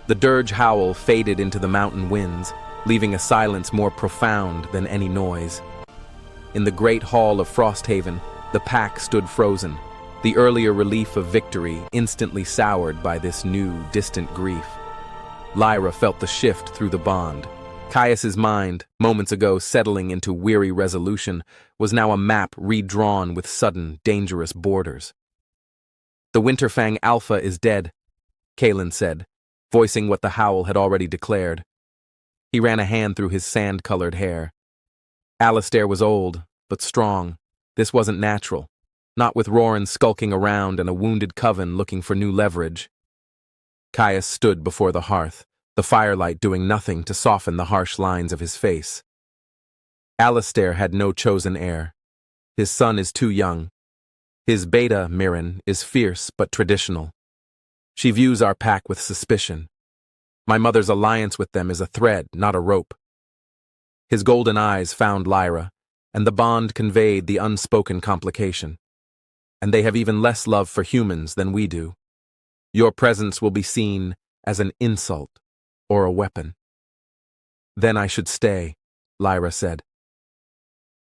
The dirge howl faded into the mountain winds, leaving a silence more profound than any noise. In the great hall of Frosthaven, the pack stood frozen, the earlier relief of victory instantly soured by this new, distant grief. Lyra felt the shift through the bond. Caius's mind, moments ago settling into weary resolution, was now a map redrawn with sudden, dangerous borders. "The Winterfang Alpha is dead," Caius said, voicing what the howl had already declared. He ran a hand through his sand-colored hair. Alistair was old, but strong. This wasn't natural, not with Roran skulking around and a wounded coven looking for new leverage. Caius stood before the hearth, the firelight doing nothing to soften the harsh lines of his face. Alistair had no chosen heir. His son is too young. His beta, Mirren, is fierce but traditional. She views our pack with suspicion. My mother's alliance with them is a thread, not a rope. His golden eyes found Lyra, and the bond conveyed the unspoken complication. And they have even less love for humans than we do. Your presence will be seen as an insult or a weapon. "Then I should stay," Lyra said.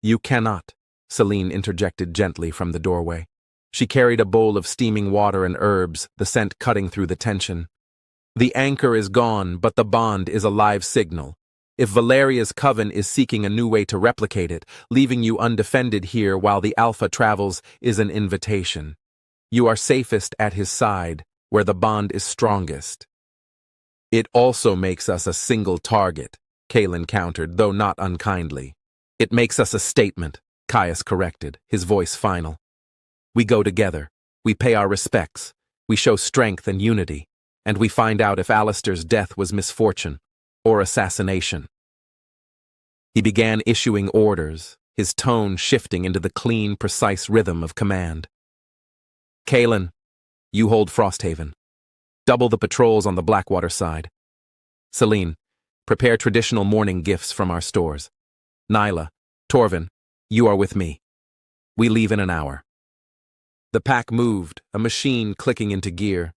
"You cannot," Celine interjected gently from the doorway. She carried a bowl of steaming water and herbs, the scent cutting through the tension. "The anchor is gone, but the bond is a live signal. If Valeria's coven is seeking a new way to replicate it, leaving you undefended here while the Alpha travels is an invitation. You are safest at his side, where the bond is strongest." "It also makes us a single target," Caius countered, though not unkindly. "It makes us a statement," Caius corrected, his voice final. "We go together, we pay our respects, we show strength and unity, and we find out if Alistair's death was misfortune or assassination." He began issuing orders, his tone shifting into the clean, precise rhythm of command. "Caius, you hold Frosthaven. Double the patrols on the Blackwater side. Celine, prepare traditional morning gifts from our stores. Nyla, Torvin, you are with me. We leave in an hour." The pack moved, a machine clicking into gear.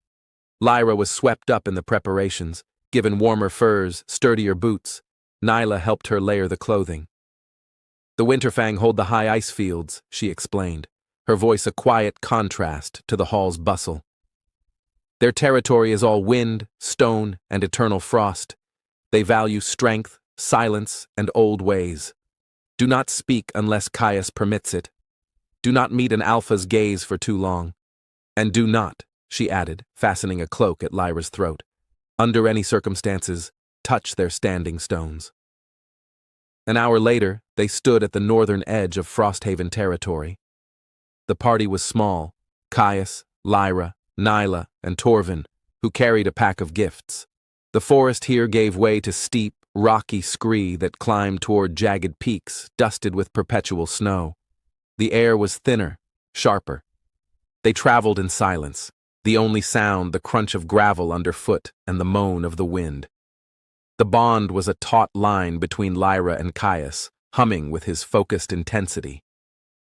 Lyra was swept up in the preparations, given warmer furs, sturdier boots. Nyla helped her layer the clothing. "The Winterfang hold the high ice fields," she explained, her voice a quiet contrast to the hall's bustle. "Their territory is all wind, stone, and eternal frost. They value strength, silence, and old ways. Do not speak unless Caius permits it. Do not meet an Alpha's gaze for too long. And do not," she added, fastening a cloak at Lyra's throat, "under any circumstances, touch their standing stones." An hour later, they stood at the northern edge of Frosthaven territory. The party was small: Caius, Lyra, Nyla, and Torvin, who carried a pack of gifts. The forest here gave way to steep, rocky scree that climbed toward jagged peaks dusted with perpetual snow. The air was thinner, sharper. They traveled in silence, the only sound the crunch of gravel underfoot and the moan of the wind. The bond was a taut line between Lyra and Caius, humming with his focused intensity.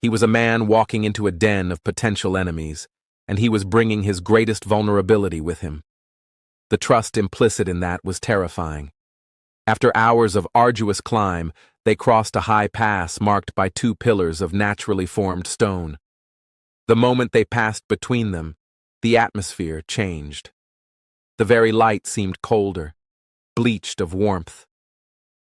He was a man walking into a den of potential enemies, and he was bringing his greatest vulnerability with him. The trust implicit in that was terrifying. After hours of arduous climb, they crossed a high pass marked by 2 pillars of naturally formed stone. The moment they passed between them, the atmosphere changed. The very light seemed colder, bleached of warmth.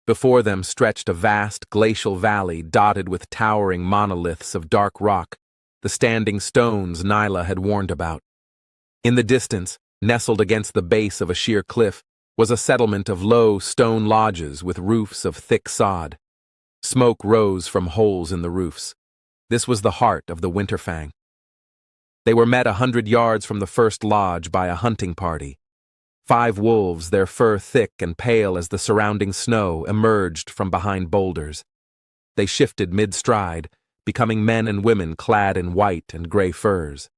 Before them stretched a vast glacial valley dotted with towering monoliths of dark rock, the standing stones Nyla had warned about. In the distance, nestled against the base of a sheer cliff, was a settlement of low stone lodges with roofs of thick sod. Smoke rose from holes in the roofs. This was the heart of the Winterfang. They were met 100 yards from the first lodge by a hunting party. 5 wolves, their fur thick and pale as the surrounding snow, emerged from behind boulders. They shifted mid-stride, becoming men and women clad in white and gray furs.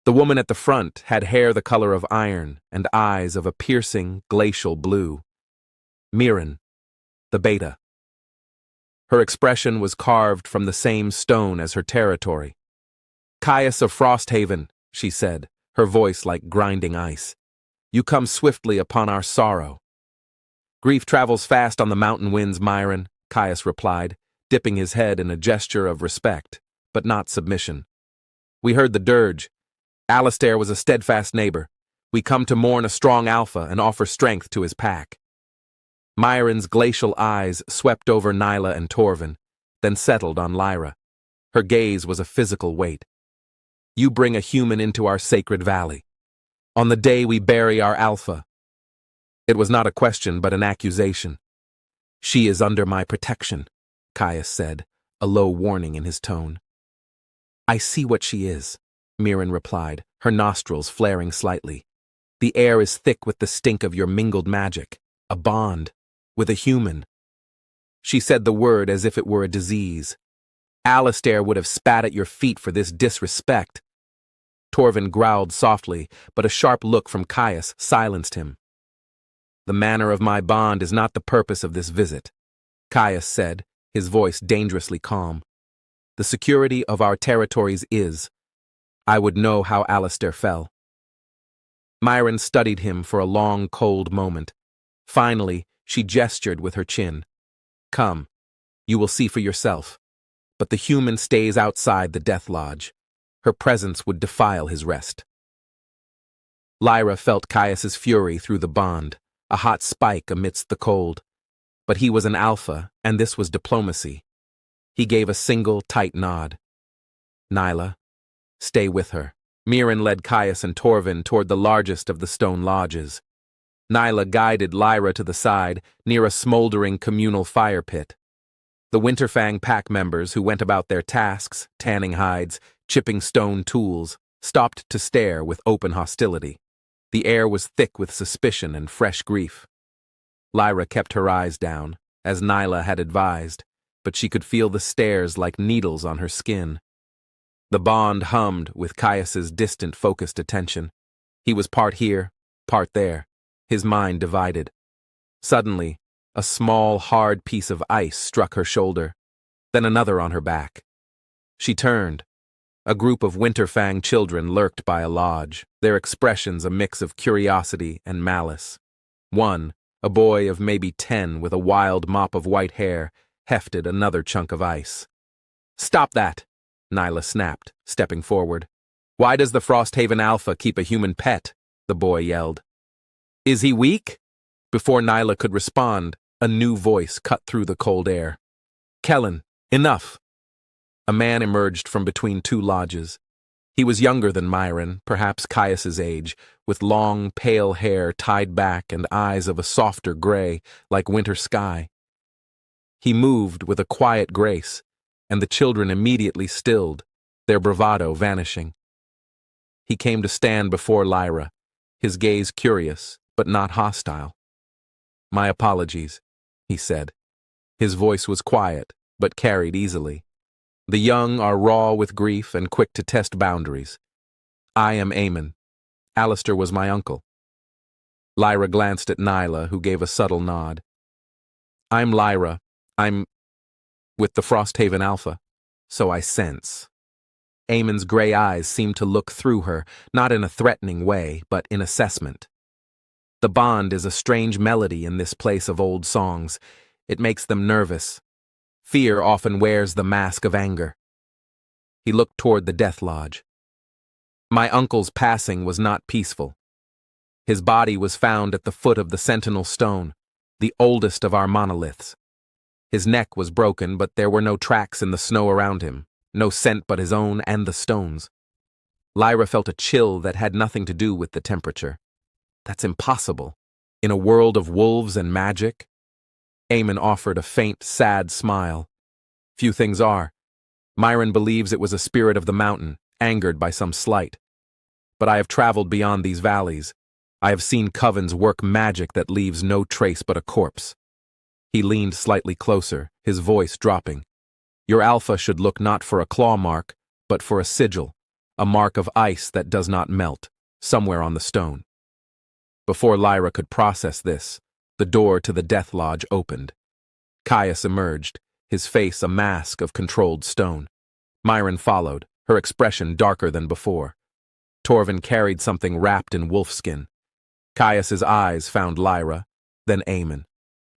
The woman at the front had hair the color of iron and eyes of a piercing, glacial blue. Mirren, the beta. Her expression was carved from the same stone as her territory. "Caius of Frosthaven," she said, her voice like grinding ice. You come swiftly upon our sorrow. Grief travels fast on the mountain winds, Myron, Caius replied, dipping his head in a gesture of respect, but not submission. We heard the dirge. Alistair was a steadfast neighbor. We come to mourn a strong alpha and offer strength to his pack. Myron's glacial eyes swept over Nyla and Torvin, then settled on Lyra. Her gaze was a physical weight. You bring a human into our sacred valley. On the day we bury our alpha. It was not a question, but an accusation. She is under my protection, Caius said, a low warning in his tone. I see what she is, Myron replied, her nostrils flaring slightly. The air is thick with the stink of your mingled magic, a bond, with a human. She said the word as if it were a disease. Alistair would have spat at your feet for this disrespect. Torvin growled softly, but a sharp look from Caius silenced him. The manner of my bond is not the purpose of this visit, Caius said, his voice dangerously calm. The security of our territories is. I would know how Alistair fell. Myron studied him for a long, cold moment. Finally, she gestured with her chin. Come, you will see for yourself. But the human stays outside the death lodge. Her presence would defile his rest. Lyra felt Caius's fury through the bond, a hot spike amidst the cold. But he was an alpha, and this was diplomacy. He gave a single, tight nod. Nyla, stay with her. Myron led Caius and Torvin toward the largest of the stone lodges. Nyla guided Lyra to the side, near a smoldering communal fire pit. The Winterfang pack members who went about their tasks, tanning hides, chipping stone tools, stopped to stare with open hostility. The air was thick with suspicion and fresh grief. Lyra kept her eyes down, as Nyla had advised, but she could feel the stares like needles on her skin. The bond hummed with Caius's distant, focused attention. He was part here, part there, his mind divided. Suddenly, a small, hard piece of ice struck her shoulder, then another on her back. She turned. A group of Winterfang children lurked by a lodge, their expressions a mix of curiosity and malice. One, a boy of maybe 10 with a wild mop of white hair, hefted another chunk of ice. Stop that! Nyla snapped, stepping forward. Why does the Frosthaven Alpha keep a human pet? The boy yelled. Is he weak? Before Nyla could respond, a new voice cut through the cold air. Kellen, enough! A man emerged from between two lodges. He was younger than Myron, perhaps Caius's age, with long, pale hair tied back and eyes of a softer gray, like winter sky. He moved with a quiet grace, and the children immediately stilled, their bravado vanishing. He came to stand before Lyra, his gaze curious, but not hostile. My apologies, he said. His voice was quiet, but carried easily. The young are raw with grief and quick to test boundaries. I am Eamon. Alistair was my uncle. Lyra glanced at Nyla, who gave a subtle nod. I'm Lyra. I'm with the Frosthaven Alpha, so I sense. Eamon's gray eyes seemed to look through her, not in a threatening way, but in assessment. The bond is a strange melody in this place of old songs. It makes them nervous. Fear often wears the mask of anger. He looked toward the death lodge. My uncle's passing was not peaceful. His body was found at the foot of the Sentinel Stone, the oldest of our monoliths. His neck was broken, but there were no tracks in the snow around him, no scent but his own and the stones. Lyra felt a chill that had nothing to do with the temperature. That's impossible. In a world of wolves and magic? Eamon offered a faint, sad smile. Few things are. Myron believes it was a spirit of the mountain, angered by some slight. But I have traveled beyond these valleys. I have seen covens work magic that leaves no trace but a corpse. He leaned slightly closer, his voice dropping. Your alpha should look not for a claw mark, but for a sigil, a mark of ice that does not melt, somewhere on the stone. Before Lyra could process this, the door to the death lodge opened. Caius emerged, his face a mask of controlled stone. Myron followed, her expression darker than before. Torvin carried something wrapped in wolfskin. Caius's eyes found Lyra, then Aemon.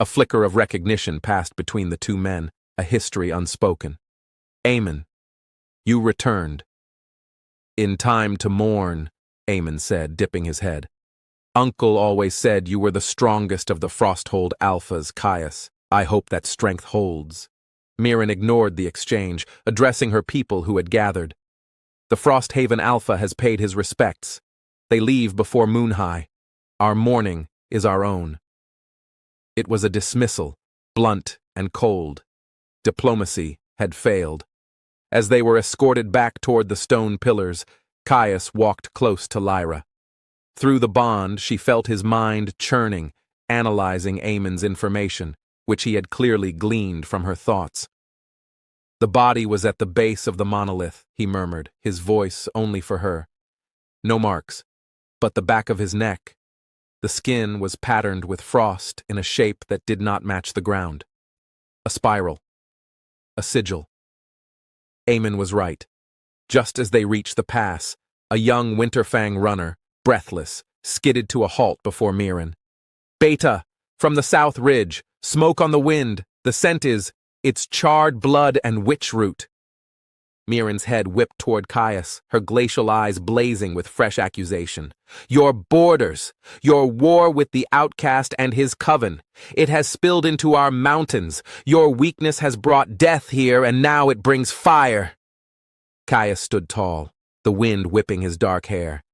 A flicker of recognition passed between the two men, a history unspoken. Aemon, you returned. In time to mourn, Aemon said, dipping his head. Uncle always said you were the strongest of the Frosthold alphas, Caius. I hope that strength holds. Mirren ignored the exchange, addressing her people who had gathered. The Frosthaven alpha has paid his respects. They leave before moon high. Our mourning is our own. It was a dismissal, blunt and cold. Diplomacy had failed. As they were escorted back toward the stone pillars, Caius walked close to Lyra. Through the bond, she felt his mind churning, analyzing Aemon's information, which he had clearly gleaned from her thoughts. The body was at the base of the monolith, he murmured, his voice only for her. No marks, but the back of his neck. The skin was patterned with frost in a shape that did not match the ground. A spiral. A sigil. Aemon was right. Just as they reached the pass, a young Winterfang runner, breathless, skidded to a halt before Mirren. Beta, from the south ridge, smoke on the wind, the scent is, it's charred blood and witch root. Mirren's head whipped toward Caius, her glacial eyes blazing with fresh accusation. Your borders, your war with the outcast and his coven. It has spilled into our mountains. Your weakness has brought death here, and now it brings fire. Caius stood tall, the wind whipping his dark hair.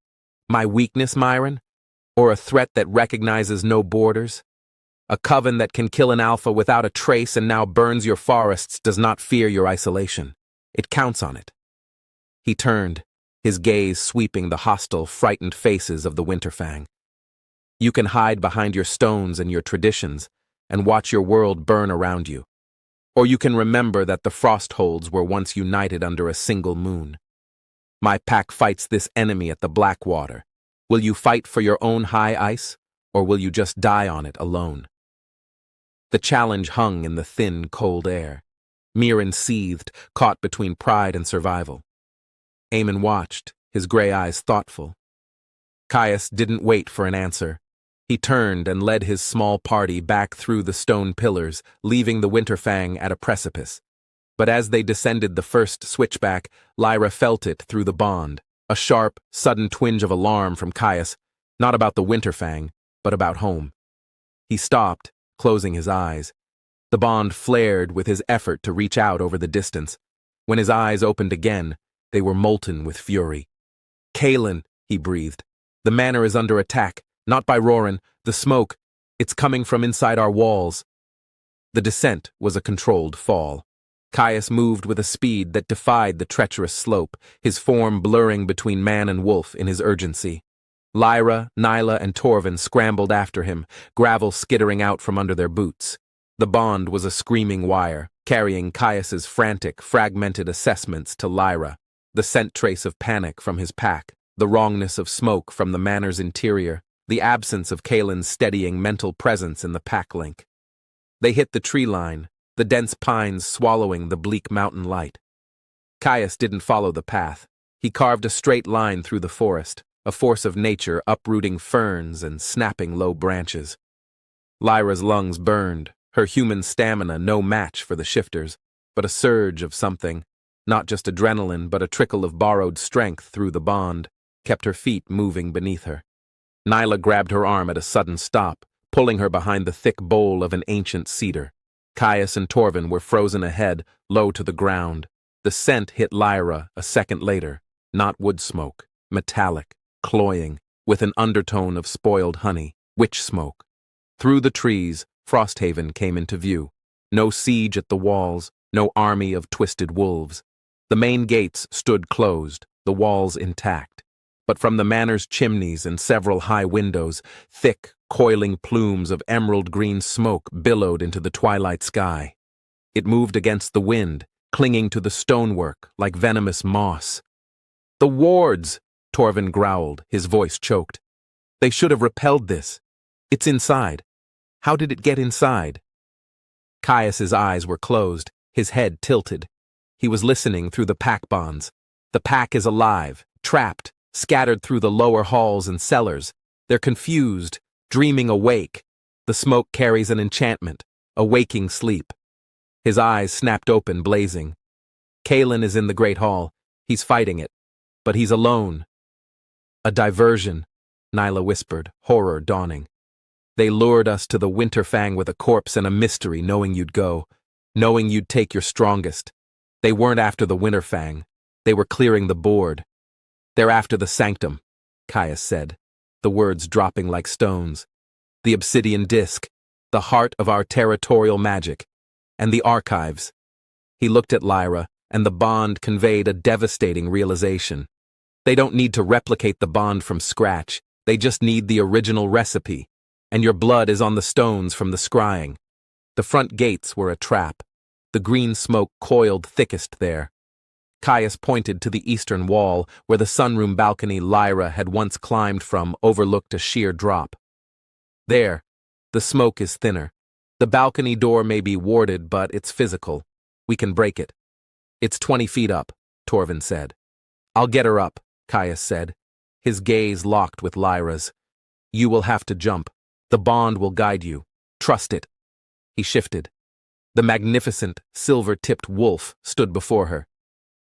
My weakness, Mirren? Or a threat that recognizes no borders? A coven that can kill an alpha without a trace and now burns your forests does not fear your isolation. It counts on it. He turned, his gaze sweeping the hostile, frightened faces of the Winterfang. You can hide behind your stones and your traditions and watch your world burn around you. Or you can remember that the Frostholds were once united under a single moon. My pack fights this enemy at the Blackwater. Will you fight for your own high ice, or will you just die on it alone? The challenge hung in the thin, cold air. Mirren seethed, caught between pride and survival. Aemon watched, his gray eyes thoughtful. Caius didn't wait for an answer. He turned and led his small party back through the stone pillars, leaving the Winterfang at a precipice. But as they descended the first switchback, Lyra felt it through the bond, a sharp, sudden twinge of alarm from Caius, not about the Winterfang, but about home. He stopped, closing his eyes. The bond flared with his effort to reach out over the distance. When his eyes opened again, they were molten with fury. Kaelin, he breathed. The manor is under attack, not by Roran, the smoke. It's coming from inside our walls. The descent was a controlled fall. Caius moved with a speed that defied the treacherous slope, his form blurring between man and wolf in his urgency. Lyra, Nyla, and Torvin scrambled after him, gravel skittering out from under their boots. The bond was a screaming wire, carrying Caius's frantic, fragmented assessments to Lyra, the scent trace of panic from his pack, the wrongness of smoke from the manor's interior, the absence of Kaelin's steadying mental presence in the pack link. They hit the tree line, the dense pines swallowing the bleak mountain light. Caius didn't follow the path. He carved a straight line through the forest, a force of nature uprooting ferns and snapping low branches. Lyra's lungs burned, her human stamina no match for the shifters, but a surge of something, not just adrenaline but a trickle of borrowed strength through the bond, kept her feet moving beneath her. Nyla grabbed her arm at a sudden stop, pulling her behind the thick bole of an ancient cedar. Caius and Torvin were frozen ahead, low to the ground. The scent hit Lyra a second later, not wood smoke, metallic, cloying, with an undertone of spoiled honey, witch smoke. Through the trees, Frosthaven came into view. No siege at the walls, no army of twisted wolves. The main gates stood closed, the walls intact. But from the manor's chimneys and several high windows, thick, coiling plumes of emerald-green smoke billowed into the twilight sky. It moved against the wind, clinging to the stonework like venomous moss. "The wards!" Torvin growled, his voice choked. "They should have repelled this. It's inside. How did it get inside?" Caius's eyes were closed, his head tilted. He was listening through the pack bonds. The pack is alive, trapped, scattered through the lower halls and cellars. They're confused, dreaming awake. The smoke carries an enchantment, a waking sleep. His eyes snapped open, blazing. Caius is in the great hall. He's fighting it. But he's alone. A diversion, Nyla whispered, horror dawning. They lured us to the Winterfang with a corpse and a mystery, knowing you'd go, knowing you'd take your strongest. They weren't after the Winterfang. They were clearing the board. They're after the sanctum, Caius said, the words dropping like stones. The obsidian disk, the heart of our territorial magic, and the archives. He looked at Lyra, and the bond conveyed a devastating realization. They don't need to replicate the bond from scratch. They just need the original recipe. And your blood is on the stones from the scrying. The front gates were a trap. The green smoke coiled thickest there. Caius pointed to the eastern wall, where the sunroom balcony Lyra had once climbed from overlooked a sheer drop. There, the smoke is thinner. The balcony door may be warded, but it's physical. We can break it. It's 20 feet up, Torvin said. I'll get her up, Caius said, his gaze locked with Lyra's. You will have to jump. The bond will guide you. Trust it. He shifted. The magnificent, silver-tipped wolf stood before her.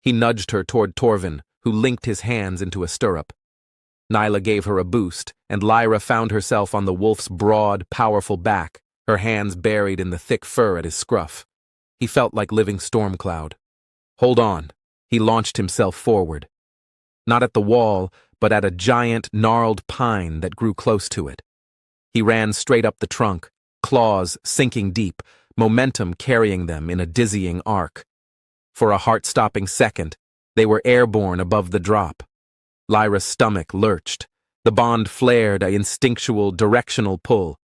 He nudged her toward Torvin, who linked his hands into a stirrup. Nyla gave her a boost, and Lyra found herself on the wolf's broad, powerful back, her hands buried in the thick fur at his scruff. He felt like living Stormcloud. Hold on. He launched himself forward. Not at the wall, but at a giant, gnarled pine that grew close to it. He ran straight up the trunk, claws sinking deep, momentum carrying them in a dizzying arc. For a heart-stopping second, they were airborne above the drop. Lyra's stomach lurched. The bond flared, a instinctual, directional pull.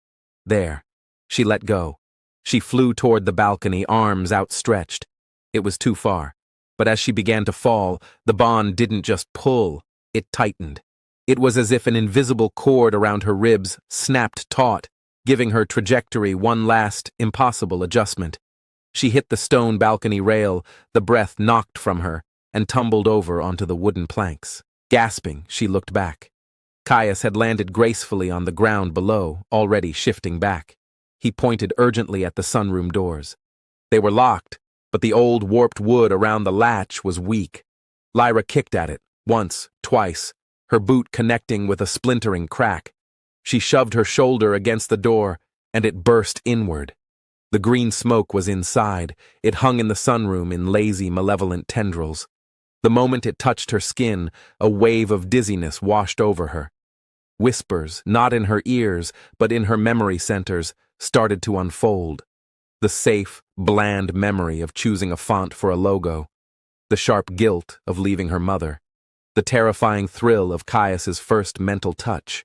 There. She let go. She flew toward the balcony, arms outstretched. It was too far. But as she began to fall, the bond didn't just pull, it tightened. It was as if an invisible cord around her ribs snapped taut, giving her trajectory one last, impossible adjustment. She hit the stone balcony rail, the breath knocked from her, and tumbled over onto the wooden planks. Gasping, she looked back. Caius had landed gracefully on the ground below, already shifting back. He pointed urgently at the sunroom doors. They were locked, but the old warped wood around the latch was weak. Lyra kicked at it, once, twice, her boot connecting with a splintering crack. She shoved her shoulder against the door, and it burst inward. The green smoke was inside. It hung in the sunroom in lazy, malevolent tendrils. The moment it touched her skin, a wave of dizziness washed over her. Whispers, not in her ears, but in her memory centers, started to unfold. The safe, bland memory of choosing a font for a logo. The sharp guilt of leaving her mother. The terrifying thrill of Caius's first mental touch.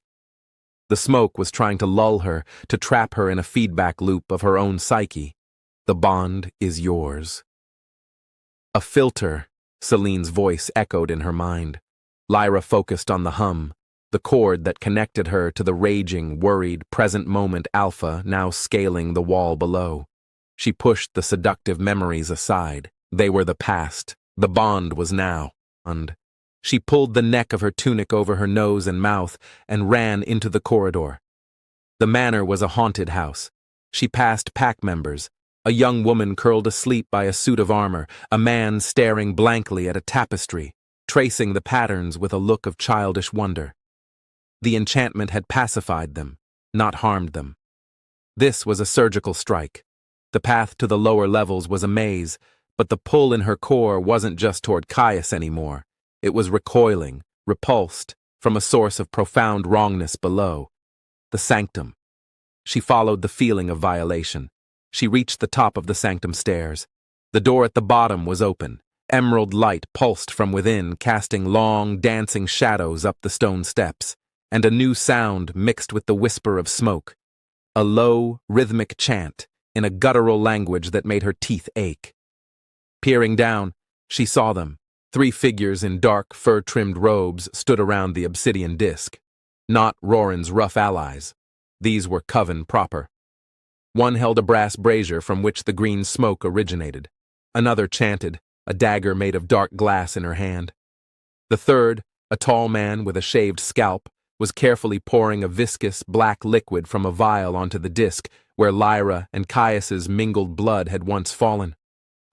The smoke was trying to lull her, to trap her in a feedback loop of her own psyche. The bond is yours. A filter, Celine's voice echoed in her mind. Lyra focused on the hum, the cord that connected her to the raging, worried, present-moment alpha now scaling the wall below. She pushed the seductive memories aside. They were the past. The bond was now. And she pulled the neck of her tunic over her nose and mouth and ran into the corridor. The manor was a haunted house. She passed pack members, a young woman curled asleep by a suit of armor, a man staring blankly at a tapestry, tracing the patterns with a look of childish wonder. The enchantment had pacified them, not harmed them. This was a surgical strike. The path to the lower levels was a maze, but the pull in her core wasn't just toward Caius anymore. It was recoiling, repulsed, from a source of profound wrongness below. The sanctum. She followed the feeling of violation. She reached the top of the sanctum stairs. The door at the bottom was open. Emerald light pulsed from within, casting long, dancing shadows up the stone steps, and a new sound mixed with the whisper of smoke. A low, rhythmic chant in a guttural language that made her teeth ache. Peering down, she saw them. 3 figures in dark, fur-trimmed robes stood around the obsidian disk. Not Roran's rough allies. These were coven proper. One held a brass brazier from which the green smoke originated. Another chanted, a dagger made of dark glass in her hand. The third, a tall man with a shaved scalp, was carefully pouring a viscous, black liquid from a vial onto the disc where Lyra and Caius's mingled blood had once fallen.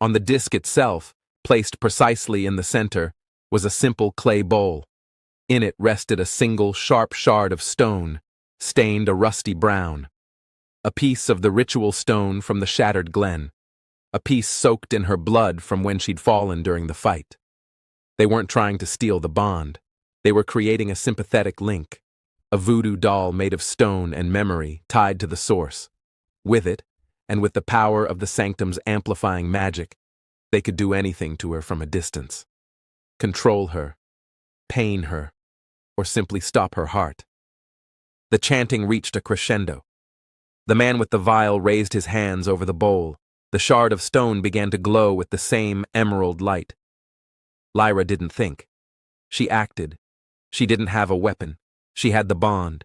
On the disc itself, placed precisely in the center, was a simple clay bowl. In it rested a single sharp shard of stone, stained a rusty brown. A piece of the ritual stone from the shattered glen. A piece soaked in her blood from when she'd fallen during the fight. They weren't trying to steal the bond. They were creating a sympathetic link. A voodoo doll made of stone and memory tied to the source. With it, and with the power of the sanctum's amplifying magic, they could do anything to her from a distance. Control her, pain her, or simply stop her heart. The chanting reached a crescendo. The man with the vial raised his hands over the bowl. The shard of stone began to glow with the same emerald light. Lyra didn't think. She acted. She didn't have a weapon. She had the bond.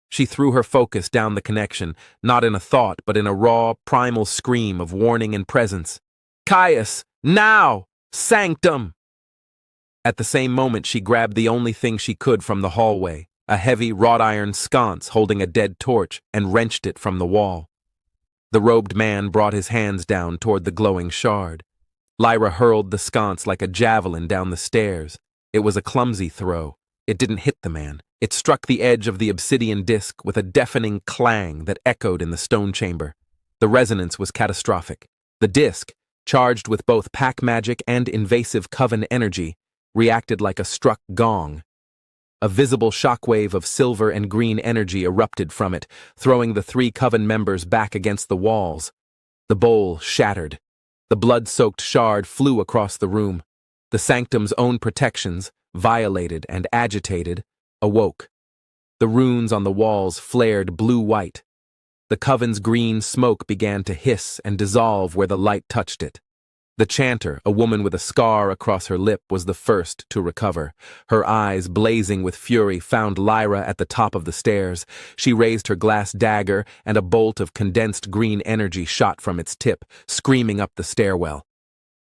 She threw her focus down the connection, not in a thought, but in a raw, primal scream of warning and presence. "Caius, now! Sanctum!" At the same moment, she grabbed the only thing she could from the hallway, a heavy wrought iron sconce holding a dead torch, and wrenched it from the wall. The robed man brought his hands down toward the glowing shard. Lyra hurled the sconce like a javelin down the stairs. It was a clumsy throw. It didn't hit the man. It struck the edge of the obsidian disc with a deafening clang that echoed in the stone chamber. The resonance was catastrophic. The disc, charged with both pack magic and invasive coven energy, reacted like a struck gong. A visible shockwave of silver and green energy erupted from it, throwing the 3 coven members back against the walls. The bowl shattered. The blood-soaked shard flew across the room. The sanctum's own protections, violated and agitated, awoke. The runes on the walls flared blue-white. The coven's green smoke began to hiss and dissolve where the light touched it. The chanter, a woman with a scar across her lip, was the first to recover. Her eyes, blazing with fury, found Lyra at the top of the stairs. She raised her glass dagger, and a bolt of condensed green energy shot from its tip, screaming up the stairwell.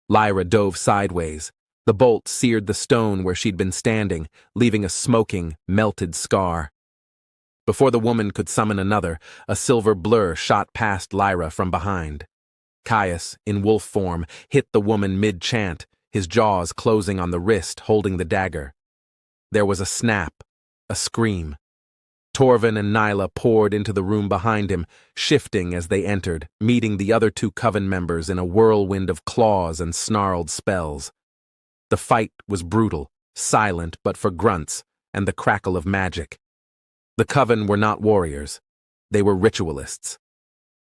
Lyra dove sideways. The bolt seared the stone where she'd been standing, leaving a smoking, melted scar. Before the woman could summon another, a silver blur shot past Lyra from behind. Caius, in wolf form, hit the woman mid-chant, his jaws closing on the wrist holding the dagger. There was a snap, a scream. Torvin and Nyla poured into the room behind him, shifting as they entered, meeting the other 2 coven members in a whirlwind of claws and snarled spells. The fight was brutal, silent but for grunts and the crackle of magic. The coven were not warriors. They were ritualists.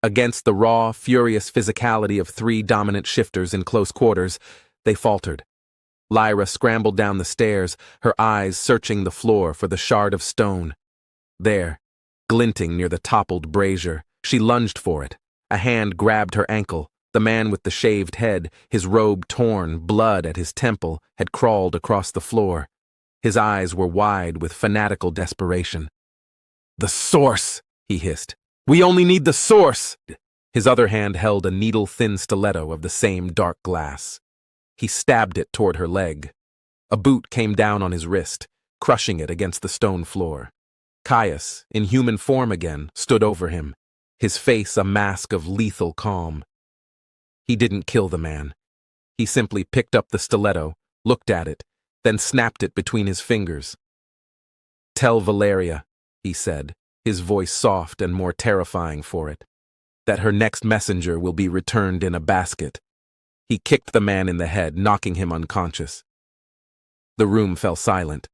Against the raw, furious physicality of 3 dominant shifters in close quarters, they faltered. Lyra scrambled down the stairs, her eyes searching the floor for the shard of stone. There, glinting near the toppled brazier, she lunged for it. A hand grabbed her ankle. The man with the shaved head, his robe torn, blood at his temple, had crawled across the floor. His eyes were wide with fanatical desperation. "The source!" he hissed. "We only need the source!" His other hand held a needle-thin stiletto of the same dark glass. He stabbed it toward her leg. A boot came down on his wrist, crushing it against the stone floor. Caius, in human form again, stood over him, his face a mask of lethal calm. He didn't kill the man. He simply picked up the stiletto, looked at it, then snapped it between his fingers. "Tell Valeria," he said, his voice soft and more terrifying for it, "that her next messenger will be returned in a basket." He kicked the man in the head, knocking him unconscious. The room fell silent.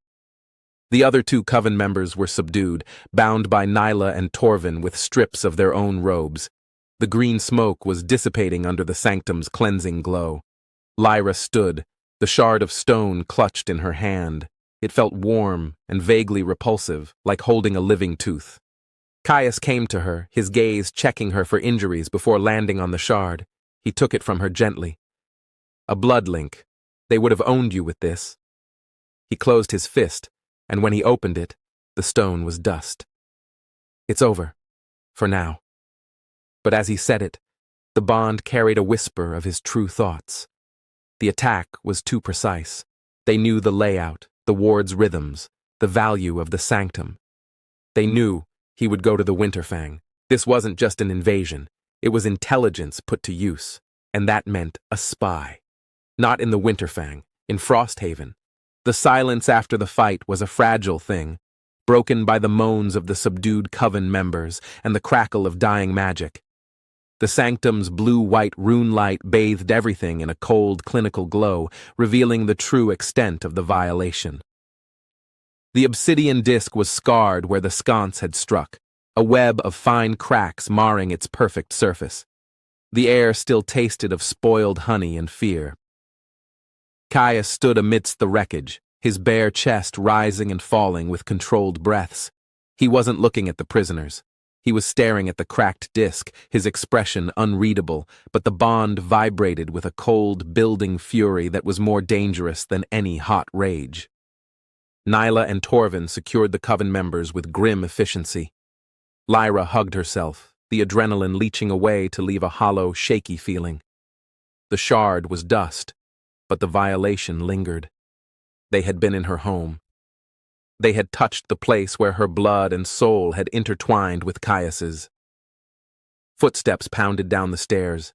The other 2 coven members were subdued, bound by Nyla and Torvin with strips of their own robes. The green smoke was dissipating under the sanctum's cleansing glow. Lyra stood, the shard of stone clutched in her hand. It felt warm and vaguely repulsive, like holding a living tooth. Caius came to her, his gaze checking her for injuries before landing on the shard. He took it from her gently. "A blood link. They would have owned you with this." He closed his fist, and when he opened it, the stone was dust. "It's over. For now." But as he said it, the bond carried a whisper of his true thoughts. The attack was too precise. They knew the layout, the ward's rhythms, the value of the sanctum. They knew he would go to the Winterfang. This wasn't just an invasion. It was intelligence put to use. And that meant a spy. Not in the Winterfang, in Frosthaven. The silence after the fight was a fragile thing, broken by the moans of the subdued coven members and the crackle of dying magic. The sanctum's blue-white rune light bathed everything in a cold, clinical glow, revealing the true extent of the violation. The obsidian disk was scarred where the sconce had struck, a web of fine cracks marring its perfect surface. The air still tasted of spoiled honey and fear. Caius stood amidst the wreckage, his bare chest rising and falling with controlled breaths. He wasn't looking at the prisoners. He was staring at the cracked disk, his expression unreadable, but the bond vibrated with a cold, building fury that was more dangerous than any hot rage. Nyla and Torvin secured the coven members with grim efficiency. Lyra hugged herself, the adrenaline leaching away to leave a hollow, shaky feeling. The shard was dust, but the violation lingered. They had been in her home. They had touched the place where her blood and soul had intertwined with Caius's. Footsteps pounded down the stairs.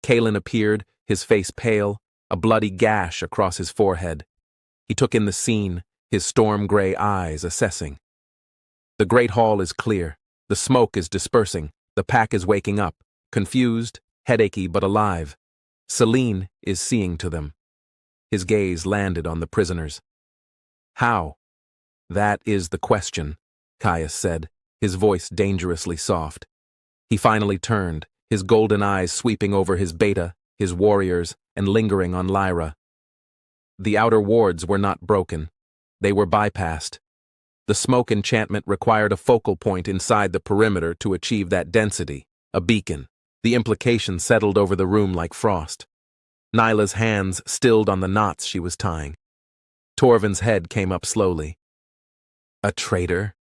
Caius appeared, his face pale, a bloody gash across his forehead. He took in the scene, his storm-gray eyes assessing. The great hall is clear. The smoke is dispersing. The pack is waking up, confused, headachy but alive. Selene is seeing to them. His gaze landed on the prisoners. How? That is the question, Caius said, his voice dangerously soft. He finally turned, his golden eyes sweeping over his beta, his warriors, and lingering on Lyra. The outer wards were not broken. They were bypassed. The smoke enchantment required a focal point inside the perimeter to achieve that density, a beacon. The implication settled over the room like frost. Nyla's hands stilled on the knots she was tying. Torvin's head came up slowly. A traitor?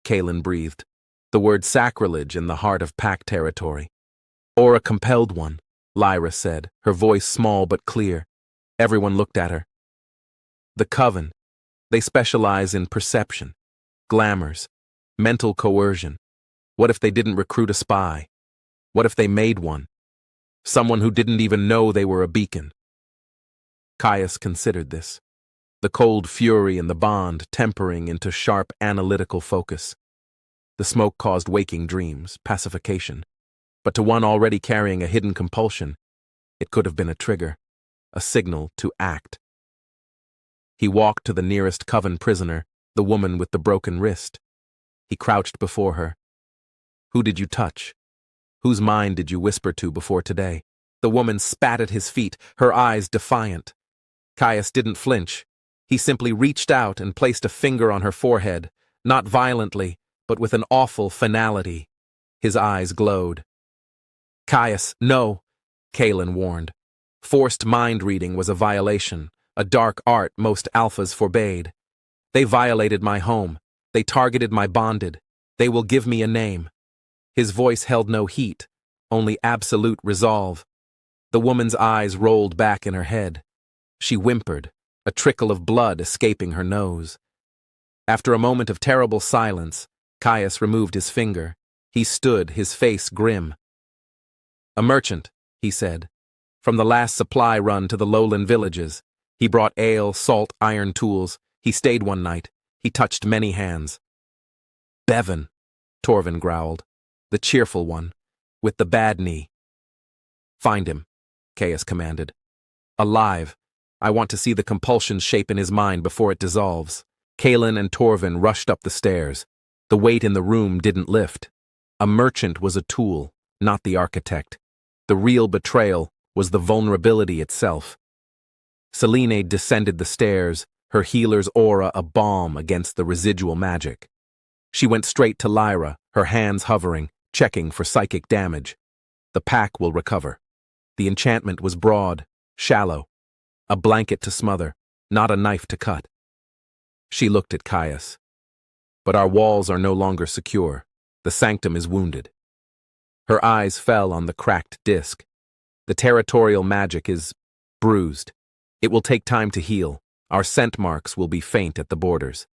Caius breathed, the word sacrilege in the heart of pack territory. Or a compelled one, Lyra said, her voice small but clear. Everyone looked at her. The coven. They specialize in perception, glamours, mental coercion. What if they didn't recruit a spy? What if they made one? Someone who didn't even know they were a beacon. Caius considered this, the cold fury in the bond tempering into sharp analytical focus. The smoke caused waking dreams, pacification, but to one already carrying a hidden compulsion, it could have been a trigger, a signal to act. He walked to the nearest coven prisoner, the woman with the broken wrist. He crouched before her. Who did you touch? Whose mind did you whisper to before today? The woman spat at his feet, her eyes defiant. Caius didn't flinch. He simply reached out and placed a finger on her forehead, not violently, but with an awful finality. His eyes glowed. Caius, no, Caius warned. Forced mind reading was a violation, a dark art most alphas forbade. They violated my home. They targeted my bonded. They will give me a name. His voice held no heat, only absolute resolve. The woman's eyes rolled back in her head. She whimpered, a trickle of blood escaping her nose. After a moment of terrible silence, Caius removed his finger. He stood, his face grim. A merchant, he said, from the last supply run to the lowland villages. He brought ale, salt, iron tools. He stayed one night. He touched many hands. Bevan, Torvin growled, the cheerful one, with the bad knee. Find him, Caius commanded. Alive. I want to see the compulsion shape in his mind before it dissolves. Caius and Torvin rushed up the stairs. The weight in the room didn't lift. A merchant was a tool, not the architect. The real betrayal was the vulnerability itself. Selene descended the stairs, her healer's aura a balm against the residual magic. She went straight to Lyra, her hands hovering, checking for psychic damage. The pack will recover. The enchantment was broad, shallow. A blanket to smother, not a knife to cut. She looked at Caius. But our walls are no longer secure. The sanctum is wounded. Her eyes fell on the cracked disc. The territorial magic is bruised. It will take time to heal. Our scent marks will be faint at the borders.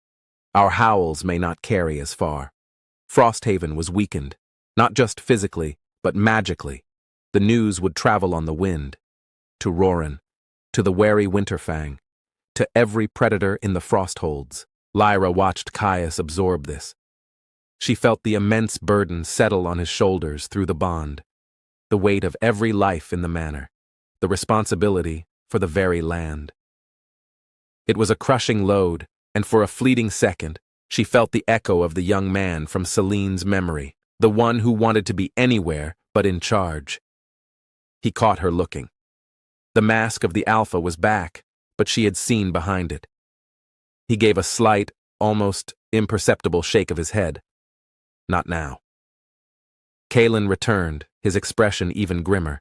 Our howls may not carry as far. Frosthaven was weakened, not just physically, but magically. The news would travel on the wind. To Roran, to the wary Winterfang, to every predator in the Frostholds. Lyra watched Caius absorb this. She felt the immense burden settle on his shoulders through the bond, the weight of every life in the manor, the responsibility for the very land. It was a crushing load, and for a fleeting second, she felt the echo of the young man from Celine's memory, the one who wanted to be anywhere but in charge. He caught her looking. The mask of the Alpha was back, but she had seen behind it. He gave a slight, almost imperceptible shake of his head. Not now. Caius returned, his expression even grimmer.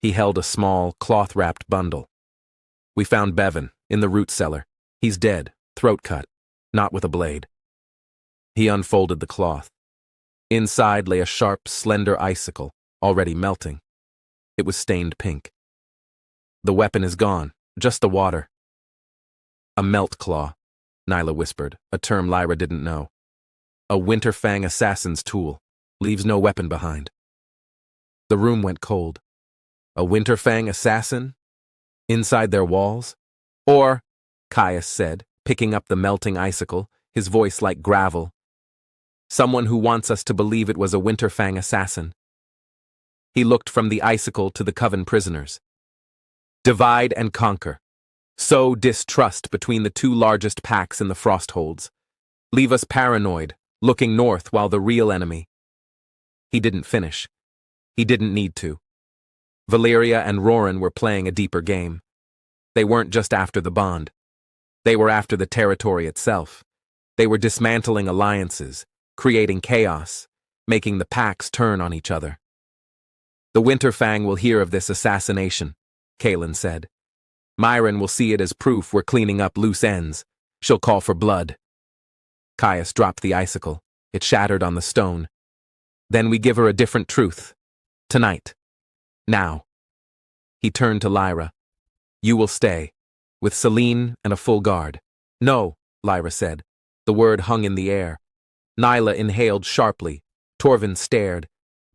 He held a small, cloth-wrapped bundle. We found Bevan, in the root cellar. He's dead, throat cut, not with a blade. He unfolded the cloth. Inside lay a sharp, slender icicle, already melting. It was stained pink. The weapon is gone, just the water. A melt claw, Nyla whispered, a term Lyra didn't know. A Winterfang assassin's tool, leaves no weapon behind. The room went cold. A Winterfang assassin? Inside their walls? Or, Caius said, picking up the melting icicle, his voice like gravel, someone who wants us to believe it was a Winterfang assassin. He looked from the icicle to the coven prisoners. Divide and conquer. Sow distrust between the two largest packs in the Frostholds. Leave us paranoid, looking north while the real enemy. He didn't finish. He didn't need to. Valyria and Roran were playing a deeper game. They weren't just after the bond. They were after the territory itself. They were dismantling alliances, creating chaos, making the packs turn on each other. The Winterfang will hear of this assassination, Caius said. Myron will see it as proof we're cleaning up loose ends. She'll call for blood. Caius dropped the icicle. It shattered on the stone. Then we give her a different truth. Tonight. Now. He turned to Lyra. You will stay, with Celine and a full guard. No, Lyra said. The word hung in the air. Nyla inhaled sharply. Torvin stared.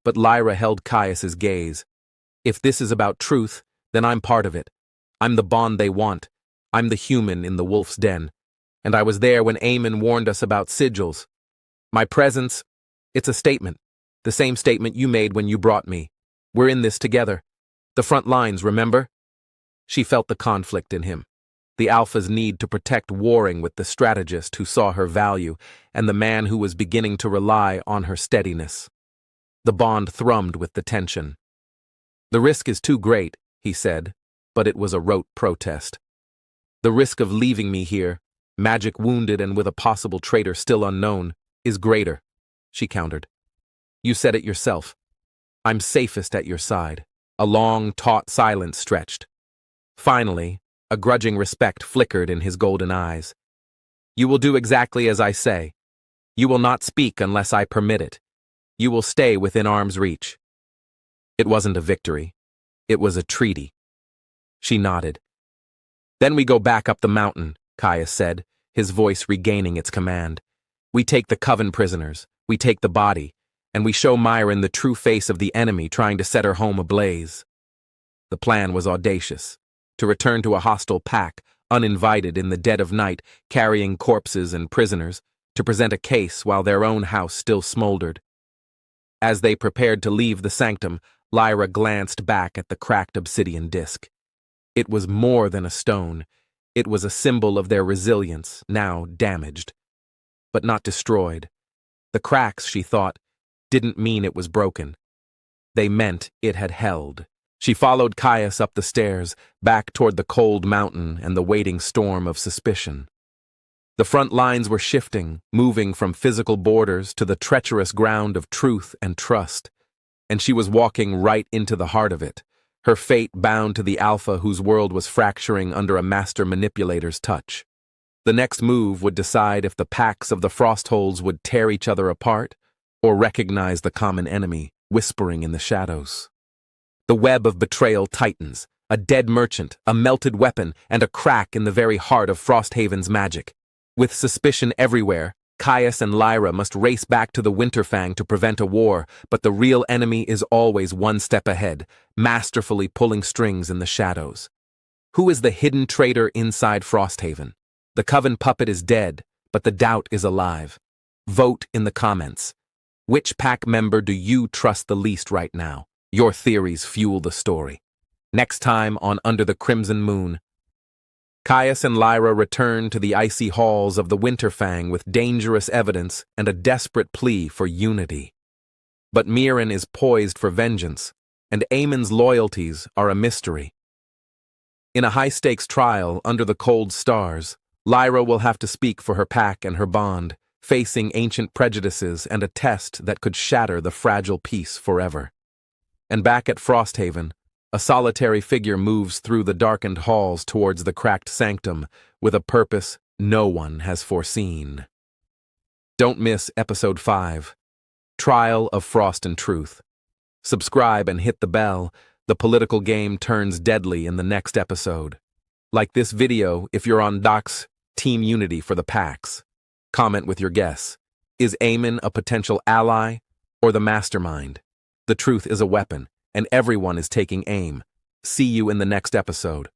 But Lyra held Caius's gaze. If this is about truth, then I'm part of it. I'm the bond they want. I'm the human in the wolf's den. And I was there when Aemon warned us about sigils. My presence, it's a statement. The same statement you made when you brought me. We're in this together. The front lines, remember? She felt the conflict in him. The Alpha's need to protect warring with the strategist who saw her value, and the man who was beginning to rely on her steadiness. The bond thrummed with the tension. The risk is too great, he said, but it was a rote protest. The risk of leaving me here, magic wounded and with a possible traitor still unknown, is greater, she countered. You said it yourself. I'm safest at your side. A long, taut silence stretched. Finally, a grudging respect flickered in his golden eyes. You will do exactly as I say. You will not speak unless I permit it. You will stay within arm's reach. It wasn't a victory. It was a treaty. She nodded. Then we go back up the mountain, Caius said, his voice regaining its command. We take the coven prisoners, we take the body, and we show Myron the true face of the enemy trying to set her home ablaze. The plan was audacious, to return to a hostile pack, uninvited in the dead of night, carrying corpses and prisoners, to present a case while their own house still smoldered. As they prepared to leave the sanctum, Lyra glanced back at the cracked obsidian disc. It was more than a stone. It was a symbol of their resilience, now damaged, but not destroyed. The cracks, she thought, didn't mean it was broken. They meant it had held. She followed Caius up the stairs, back toward the cold mountain and the waiting storm of suspicion. The front lines were shifting, moving from physical borders to the treacherous ground of truth and trust, and she was walking right into the heart of it, her fate bound to the Alpha whose world was fracturing under a master manipulator's touch. The next move would decide if the packs of the Frostholds would tear each other apart or recognize the common enemy whispering in the shadows. The web of betrayal tightens, a dead merchant, a melted weapon, and a crack in the very heart of Frosthaven's magic. With suspicion everywhere, Caius and Lyra must race back to the Winterfang to prevent a war, but the real enemy is always one step ahead, masterfully pulling strings in the shadows. Who is the hidden traitor inside Frosthaven? The coven puppet is dead, but the doubt is alive. Vote in the comments. Which pack member do you trust the least right now? Your theories fuel the story. Next time on Under the Crimson Moon, Caius and Lyra return to the icy halls of the Winterfang with dangerous evidence and a desperate plea for unity. But Herein is poised for vengeance, and Aemon's loyalties are a mystery. In a high-stakes trial under the cold stars, Lyra will have to speak for her pack and her bond, facing ancient prejudices and a test that could shatter the fragile peace forever. And back at Frosthaven, a solitary figure moves through the darkened halls towards the cracked sanctum with a purpose no one has foreseen. Don't miss Episode 5, Trial of Frost and Truth. Subscribe and hit the bell. The political game turns deadly in the next episode. Like this video if you're on Doc's Team Unity for the packs. Comment with your guess. Is Aemon a potential ally or the mastermind? The truth is a weapon, and everyone is taking aim. See you in the next episode.